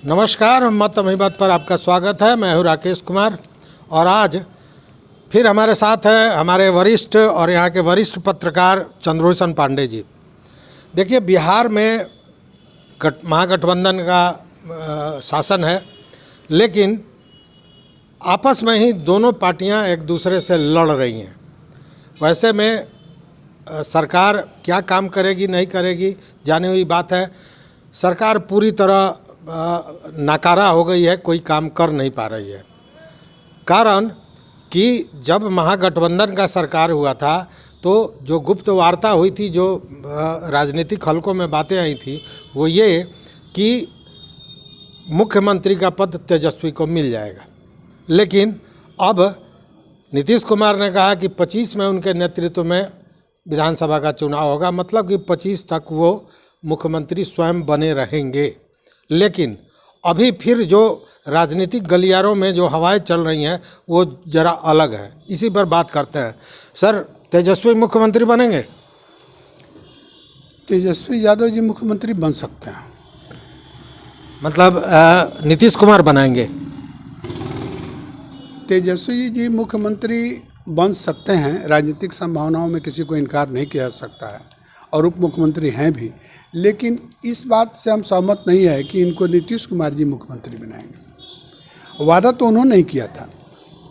नमस्कार, मत अमीबात पर आपका स्वागत है। मैं हूं राकेश कुमार और आज फिर हमारे साथ हैं हमारे वरिष्ठ और यहाँ के वरिष्ठ पत्रकार चंद्रभूषण पांडे जी। देखिए, बिहार में महागठबंधन का शासन है, लेकिन आपस में ही दोनों पार्टियां एक दूसरे से लड़ रही हैं। वैसे में सरकार क्या काम करेगी नहीं करेगी जानी हुई बात है। सरकार पूरी तरह नाकारा हो गई है, कोई काम कर नहीं पा रही है। कारण कि जब महागठबंधन का सरकार हुआ था तो जो गुप्त वार्ता हुई थी, जो राजनीतिक हलकों में बातें आई थी, वो ये कि मुख्यमंत्री का पद तेजस्वी को मिल जाएगा। लेकिन अब नीतीश कुमार ने कहा कि 25 में उनके नेतृत्व में विधानसभा का चुनाव होगा, मतलब कि 25 तक वो मुख्यमंत्री स्वयं बने रहेंगे। लेकिन अभी फिर जो राजनीतिक गलियारों में जो हवाएं चल रही हैं वो ज़रा अलग है। इसी पर बात करते हैं। सर, तेजस्वी मुख्यमंत्री बनेंगे? तेजस्वी यादव जी मुख्यमंत्री बन सकते हैं। मतलब नीतीश कुमार बनाएंगे? तेजस्वी जी मुख्यमंत्री बन सकते हैं, राजनीतिक संभावनाओं में किसी को इनकार नहीं किया जा सकता है, और उप मुख्यमंत्री हैं भी। लेकिन इस बात से हम सहमत नहीं है कि इनको नीतीश कुमार जी मुख्यमंत्री बनाएंगे। वादा तो उन्होंने नहीं किया था,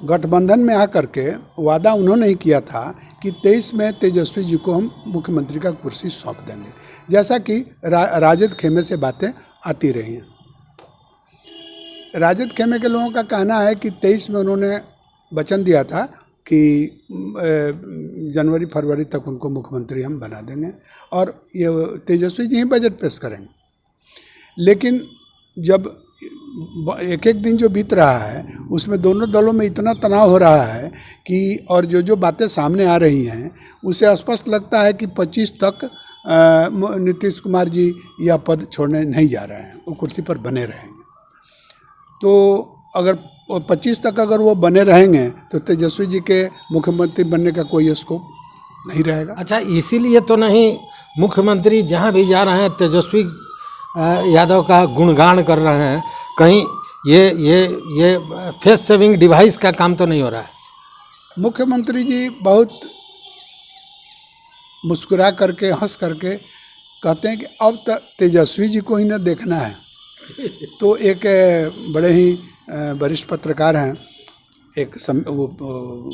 गठबंधन में आकर के वादा उन्होंने ही किया था कि 23 में तेजस्वी जी को हम मुख्यमंत्री का कुर्सी सौंप देंगे, जैसा कि राजद खेमे से बातें आती रही हैं। राजद खेमे के लोगों का कहना है कि 23 में उन्होंने वचन दिया था कि जनवरी फरवरी तक उनको मुख्यमंत्री हम बना देंगे और ये तेजस्वी जी ही बजट पेश करेंगे। लेकिन जब एक एक दिन जो बीत रहा है उसमें दोनों दलों में इतना तनाव हो रहा है कि और जो बातें सामने आ रही हैं उससे स्पष्ट लगता है कि 25 तक नीतीश कुमार जी यह पद छोड़ने नहीं जा रहे हैं, वो कुर्सी पर बने रहेंगे। तो अगर 25 तक अगर वो बने रहेंगे तो तेजस्वी जी के मुख्यमंत्री बनने का कोई स्कोप नहीं रहेगा। अच्छा, इसीलिए तो नहीं मुख्यमंत्री जहाँ भी जा रहे हैं तेजस्वी यादव का गुणगान कर रहे हैं? कहीं ये फेस सेविंग डिवाइस का काम तो नहीं हो रहा है? मुख्यमंत्री जी बहुत मुस्कुरा करके हंस करके कहते हैं कि अब तेजस्वी जी को ही न देखना है। तो एक बड़े ही वरिष्ठ पत्रकार हैं, एक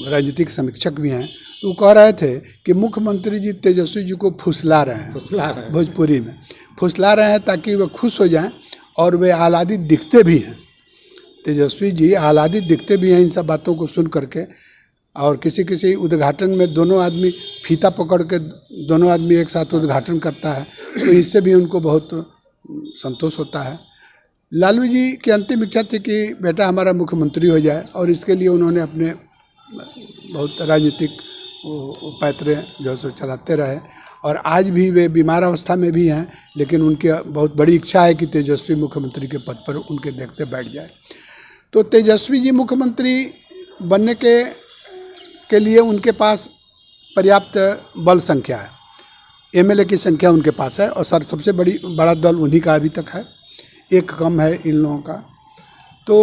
राजनीतिक समीक्षक भी हैं, तो वो कह रहे थे कि मुख्यमंत्री जी तेजस्वी जी को फुसला रहे हैं, भोजपुरी में फुसला रहे हैं ताकि वे खुश हो जाएं, और वे आह्लादित दिखते भी हैं। तेजस्वी जी आह्लादित दिखते भी हैं इन सब बातों को सुन करके। और किसी किसी उद्घाटन में दोनों आदमी फीता पकड़ के दोनों आदमी एक साथ उद्घाटन करता है, तो इससे भी उनको बहुत संतोष होता है। लालू जी की अंतिम इच्छा थी कि बेटा हमारा मुख्यमंत्री हो जाए, और इसके लिए उन्होंने अपने बहुत राजनीतिक पैतरे जो सो चलाते रहे, और आज भी वे बीमार अवस्था में भी हैं, लेकिन उनकी बहुत बड़ी इच्छा है कि तेजस्वी मुख्यमंत्री के पद पर उनके देखते बैठ जाए। तो तेजस्वी जी मुख्यमंत्री बनने के लिए उनके पास पर्याप्त बल संख्या है, एमएलए की संख्या उनके पास है, और सबसे बड़ा दल उन्हीं का अभी तक है, एक कम है इन लोगों का, तो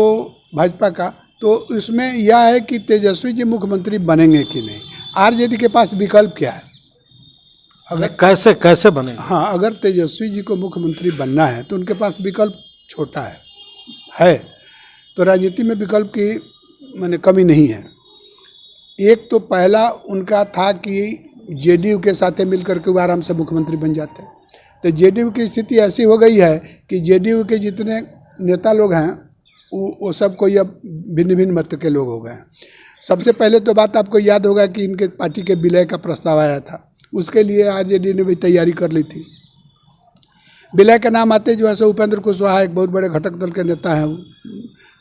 भाजपा का। तो इसमें यह है कि तेजस्वी जी मुख्यमंत्री बनेंगे कि नहीं। आरजेडी के पास विकल्प क्या है? अगर कैसे बनेंगे? हाँ, अगर तेजस्वी जी को मुख्यमंत्री बनना है तो उनके पास विकल्प छोटा है। तो राजनीति में विकल्प की माने कमी नहीं है। एक तो पहला उनका था कि जेडीयू के साथ मिलकर के वो आराम से मुख्यमंत्री बन जाते। तो जेडीयू की स्थिति ऐसी हो गई है कि जेडीयू के जितने नेता लोग हैं वो सब कोई अब भिन्न भिन्न मत के लोग हो गए हैं। सबसे पहले तो बात आपको याद होगा कि इनके पार्टी के विलय का प्रस्ताव आया था, उसके लिए आरजेडी ने भी तैयारी कर ली थी। विलय के नाम आते जो है सो उपेंद्र कुशवाहा एक बहुत बड़े घटक दल के नेता हैं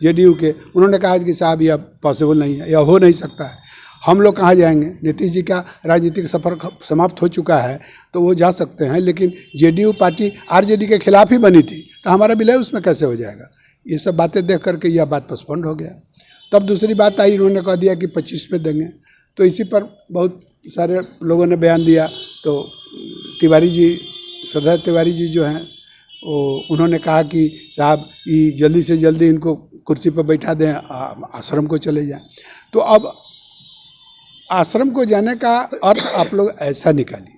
जेडीयू के, उन्होंने कहा कि साहब यह पॉसिबल नहीं है, यह हो नहीं सकता है, हम लोग कहाँ जाएंगे। नीतीश जी का राजनीतिक सफर समाप्त हो चुका है तो वो जा सकते हैं, लेकिन जेडीयू पार्टी आरजेडी के खिलाफ ही बनी थी, तो हमारा विलय उसमें कैसे हो जाएगा। ये सब बातें देख करके यह बात पोस्टपोन्ड हो गया। तब दूसरी बात आई, उन्होंने कह दिया कि 25 में देंगे। तो इसी पर बहुत सारे लोगों ने बयान दिया। तो तिवारी जी, श्रद्धा तिवारी जी जो हैं उन्होंने कहा कि साहब ये जल्दी से जल्दी इनको कुर्सी पर बैठा दें, आश्रम को चले जाएं। तो अब आश्रम को जाने का अर्थ आप लोग ऐसा निकालिए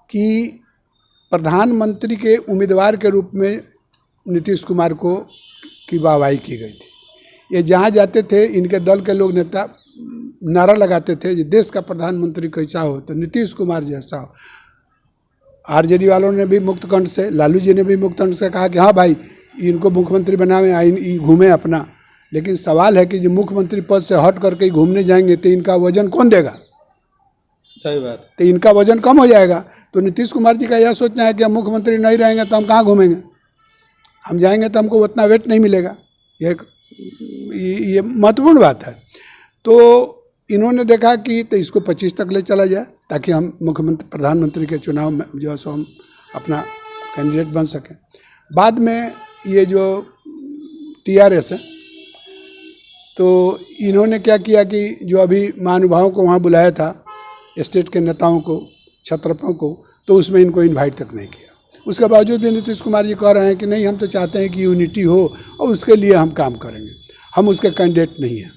कि प्रधानमंत्री के उम्मीदवार के रूप में नीतीश कुमार को की वाहवाही की गई थी। ये जहाँ जाते थे इनके दल के लोग नेता नारा लगाते थे कि देश का प्रधानमंत्री कैसा हो तो नीतीश कुमार जैसा हो। आरजेडी वालों ने भी मुक्त कंठ से, लालू जी ने भी मुक्त कंठ से कहा कि हाँ भाई इनको मुख्यमंत्री बनावे, घूमे अपना। लेकिन सवाल है कि जो मुख्यमंत्री पद से हट करके घूमने जाएंगे तो इनका वजन कौन देगा? सही बात। तो इनका वजन कम हो जाएगा। तो नीतीश कुमार जी का यह सोचना है कि हम मुख्यमंत्री नहीं रहेंगे तो हम कहाँ घूमेंगे, हम जाएंगे तो हमको उतना वेट नहीं मिलेगा। ये महत्वपूर्ण बात है। तो इन्होंने देखा कि तो इसको 25 तक ले चला जाए ताकि हम मुख्यमंत्री प्रधानमंत्री के चुनाव में जो है सो हम अपना कैंडिडेट बन सकें। बाद में ये जो TRS है तो इन्होंने क्या किया कि जो अभी महानुभावों को वहाँ बुलाया था, स्टेट के नेताओं को, क्षत्रपों को, तो उसमें इनको इनवाइट तक नहीं किया। उसके बावजूद भी नीतीश कुमार जी कह रहे हैं कि नहीं हम तो चाहते हैं कि यूनिटी हो और उसके लिए हम काम करेंगे, हम उसके कैंडिडेट नहीं हैं।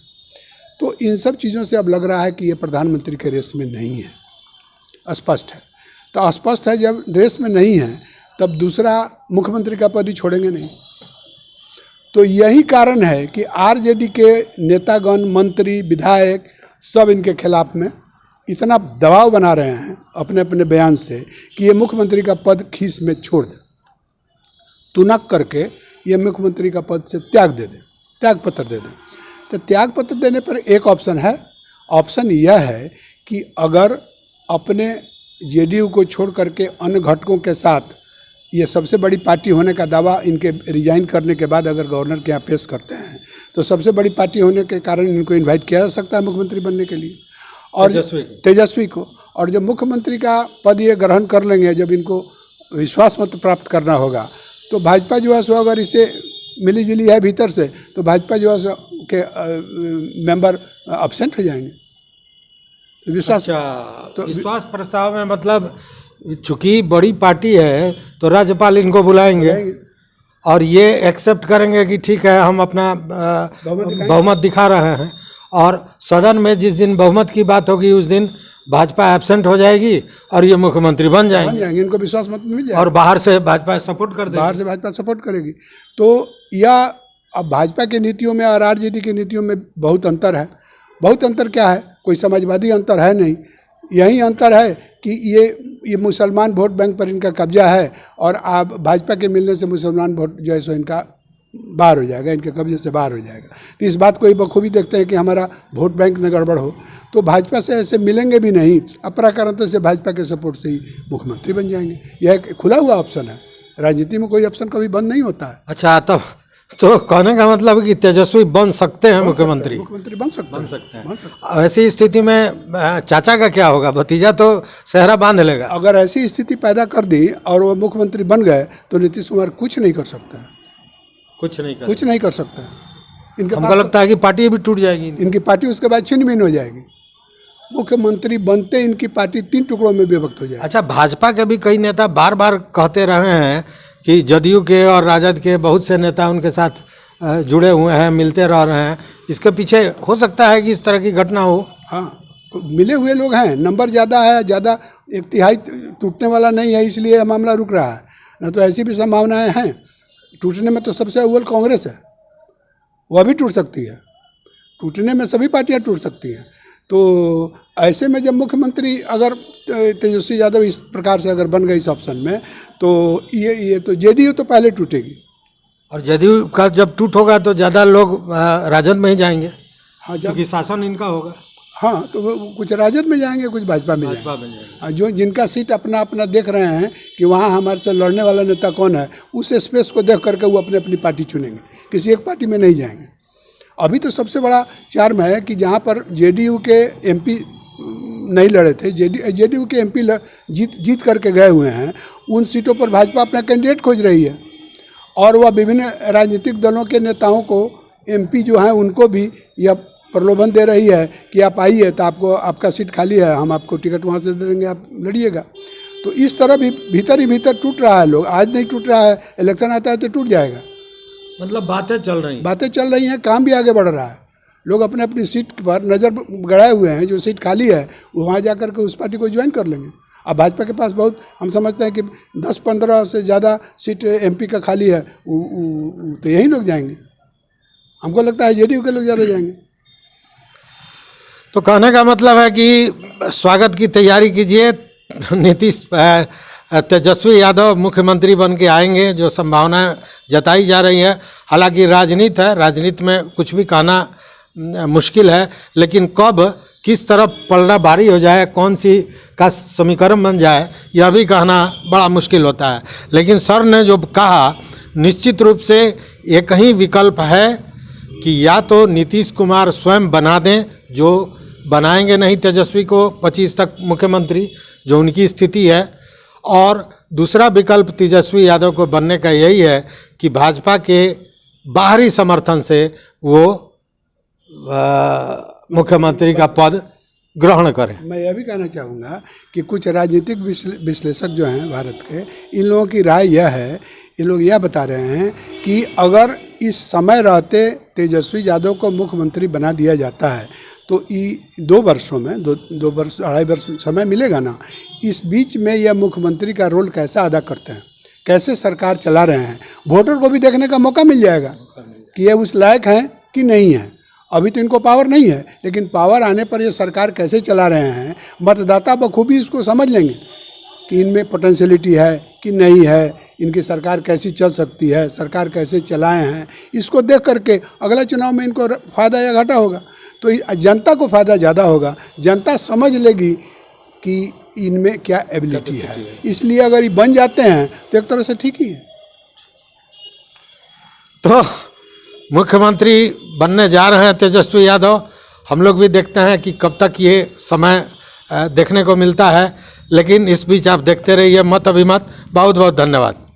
तो इन सब चीज़ों से अब लग रहा है कि ये प्रधानमंत्री के रेस में नहीं है, स्पष्ट है। तो स्पष्ट है जब रेस में नहीं है तब दूसरा मुख्यमंत्री का पद ही छोड़ेंगे नहीं। तो यही कारण है कि आरजेडी के नेतागण, मंत्री, विधायक सब इनके खिलाफ में इतना दबाव बना रहे हैं अपने अपने बयान से कि ये मुख्यमंत्री का पद खीस में छोड़ दे, तुनक करके ये मुख्यमंत्री का पद से त्याग दे दे, त्याग पत्र दे दे। तो त्याग पत्र देने पर एक ऑप्शन है। ऑप्शन यह है कि अगर अपने जेडीयू को छोड़ करके अन्य घटकों के साथ ये सबसे बड़ी पार्टी होने का दावा इनके रिजाइन करने के बाद अगर गवर्नर के यहाँ पेश करते हैं तो सबसे बड़ी पार्टी होने के कारण इनको इनवाइट किया जा सकता है मुख्यमंत्री बनने के लिए, और तेजस्वी को। और जब मुख्यमंत्री का पद ये ग्रहण कर लेंगे, जब इनको विश्वास मत प्राप्त करना होगा, तो भाजपा जो है सो अगर इससे मिली जुली है भीतर से तो भाजपा जो है सो के मेंबर अब्सेंट हो जाएंगे। तो विश्वास तो विश्वास प्रस्ताव में मतलब चूंकि बड़ी पार्टी है तो राज्यपाल इनको बुलाएंगे और ये एक्सेप्ट करेंगे कि ठीक है हम अपना बहुमत दिखा रहे हैं, और सदन में जिस दिन बहुमत की बात होगी उस दिन भाजपा एब्सेंट हो जाएगी और ये मुख्यमंत्री बन जाएंगे। इनको विश्वास मत मिल जाएगा और बाहर से भाजपा सपोर्ट कर देगी, बाहर से भाजपा सपोर्ट करेगी। तो यह अब भाजपा की नीतियों में और आरजेडी की नीतियों में बहुत अंतर है। बहुत अंतर क्या है? कोई समाजवादी अंतर है नहीं। यही अंतर है कि ये मुसलमान वोट बैंक पर इनका कब्जा है और आप भाजपा के मिलने से मुसलमान वोट जो है सो इनका बाहर हो जाएगा, इनके कब्जे से बाहर हो जाएगा। तो इस बात को ही बखूबी देखते हैं कि हमारा वोट बैंक न गड़बड़ हो, तो भाजपा से ऐसे मिलेंगे भी नहीं, अपराकांता से भाजपा के सपोर्ट से ही मुख्यमंत्री बन जाएंगे। यह एक खुला हुआ ऑप्शन है। राजनीति में कोई ऑप्शन कभी बंद नहीं होता है। अच्छा, तो कहने का मतलब कि तेजस्वी बन सकते हैं मुख्यमंत्री बन सकते हैं। ऐसी स्थिति में चाचा का क्या होगा? भतीजा तो सेहरा बांध लेगा। अगर ऐसी स्थिति पैदा कर दी और वो मुख्यमंत्री बन गए तो नीतीश कुमार कुछ नहीं कर सकता है, कुछ नहीं कर सकता है। हमको लगता है कि पार्टी भी टूट जाएगी, इनकी पार्टी उसके बाद छिन्न भिन्न हो जाएगी। मुख्यमंत्री बनते इनकी पार्टी 3 टुकड़ों में विभक्त हो जाएगी। अच्छा, भाजपा के भी कई नेता बार बार कहते रहे हैं कि जदयू के और राजद के बहुत से नेता उनके साथ जुड़े हुए हैं, मिलते रह रहे हैं। इसके पीछे हो सकता है कि इस तरह की घटना हो। हाँ, मिले हुए लोग हैं, नंबर ज़्यादा है, ज़्यादा 1/3 टूटने वाला नहीं है, इसलिए मामला रुक रहा है। न तो ऐसी भी संभावनाएं हैं। टूटने में तो सबसे अव्वल कांग्रेस है, वह भी टूट सकती है। टूटने में सभी पार्टियां टूट सकती हैं। तो ऐसे में जब मुख्यमंत्री अगर तेजस्वी यादव इस प्रकार से अगर बन गए इस ऑप्शन में, तो ये तो जेडीयू तो पहले टूटेगी। और जदयू का जब टूट होगा तो ज़्यादा लोग राजद में ही जाएंगे। हाँ, क्योंकि शासन इनका होगा। हाँ, तो वो कुछ राजद में जाएंगे, कुछ भाजपा में जाएंगे। जो जिनका सीट अपना अपना देख रहे हैं कि वहाँ हमारे से लड़ने वाला नेता कौन है, उस स्पेस को देख करके वो अपनी अपनी पार्टी चुनेंगे, किसी एक पार्टी में नहीं जाएंगे। अभी तो सबसे बड़ा चार्म है कि जहाँ पर जेडीयू के एमपी नहीं लड़े थे, जेडीयू के एमपी जीत करके गए हुए हैं, उन सीटों पर भाजपा अपना कैंडिडेट खोज रही है। और वह विभिन्न राजनीतिक दलों के नेताओं को, एमपी जो हैं उनको भी यह प्रलोभन दे रही है कि आप आइए तो आपको आपका सीट खाली है, हम आपको टिकट वहाँ से दे देंगे, आप लड़िएगा। तो इस तरह भी भीतर ही भीतर टूट रहा है लोग। आज नहीं टूट रहा है, इलेक्शन आता है तो टूट जाएगा। मतलब बातें चल रही हैं। बातें चल रही हैं, काम भी आगे बढ़ रहा है। लोग अपने अपनी सीट पर नज़र गड़ाए हुए हैं, जो सीट खाली है वो वहाँ जा कर के उस पार्टी को ज्वाइन कर लेंगे। अब भाजपा के पास बहुत, हम समझते हैं कि 10-15 से ज़्यादा सीट एमपी का खाली है, तो यही लोग जाएंगे। हमको लगता है जेडीयू के लोग ज़्यादा जाएंगे। तो कहने का मतलब है कि स्वागत की तैयारी कीजिए, तेजस्वी यादव मुख्यमंत्री बन के आएंगे, जो संभावनाएं जताई जा रही है। हालांकि राजनीति है, राजनीति में कुछ भी कहना मुश्किल है, लेकिन कब किस तरफ पलड़ा भारी हो जाए, कौन सी का समीकरण बन जाए, यह भी कहना बड़ा मुश्किल होता है। लेकिन सर ने जो कहा, निश्चित रूप से एक ही विकल्प है कि या तो नीतीश कुमार स्वयं बना दें, जो बनाएंगे नहीं तेजस्वी को 25 तक मुख्यमंत्री, जो उनकी स्थिति है, और दूसरा विकल्प तेजस्वी यादव को बनने का यही है कि भाजपा के बाहरी समर्थन से वो मुख्यमंत्री का पद ग्रहण करें। मैं यह भी कहना चाहूँगा कि कुछ राजनीतिक विश्लेषक जो हैं भारत के, इन लोगों की राय यह है, ये लोग यह बता रहे हैं कि अगर इस समय रहते तेजस्वी यादव को मुख्यमंत्री बना दिया जाता है तो 2 वर्षों में 2 वर्ष 2.5 वर्ष समय मिलेगा ना, इस बीच में यह मुख्यमंत्री का रोल कैसा अदा करते हैं, कैसे सरकार चला रहे हैं, वोटर को भी देखने का मौका मिल जाएगा कि ये उस लायक हैं कि नहीं है। अभी तो इनको पावर नहीं है, लेकिन पावर आने पर ये सरकार कैसे चला रहे हैं, मतदाता बखूबी इसको समझ लेंगे कि इनमें पोटेंशियलिटी है कि नहीं है, इनकी सरकार कैसी चल सकती है, सरकार कैसे चलाए हैं। इसको देख करके अगला चुनाव में इनको फ़ायदा या घाटा होगा, तो जनता को फ़ायदा ज़्यादा होगा। जनता समझ लेगी कि इनमें क्या एबिलिटी है, इसलिए अगर ये बन जाते हैं तो एक तरह से ठीक ही है। तो मुख्यमंत्री बनने जा रहे हैं तेजस्वी यादव। हम लोग भी देखते हैं कि कब तक ये समय देखने को मिलता है, लेकिन इस बीच आप देखते रहिए मत अभिमत। बहुत बहुत धन्यवाद।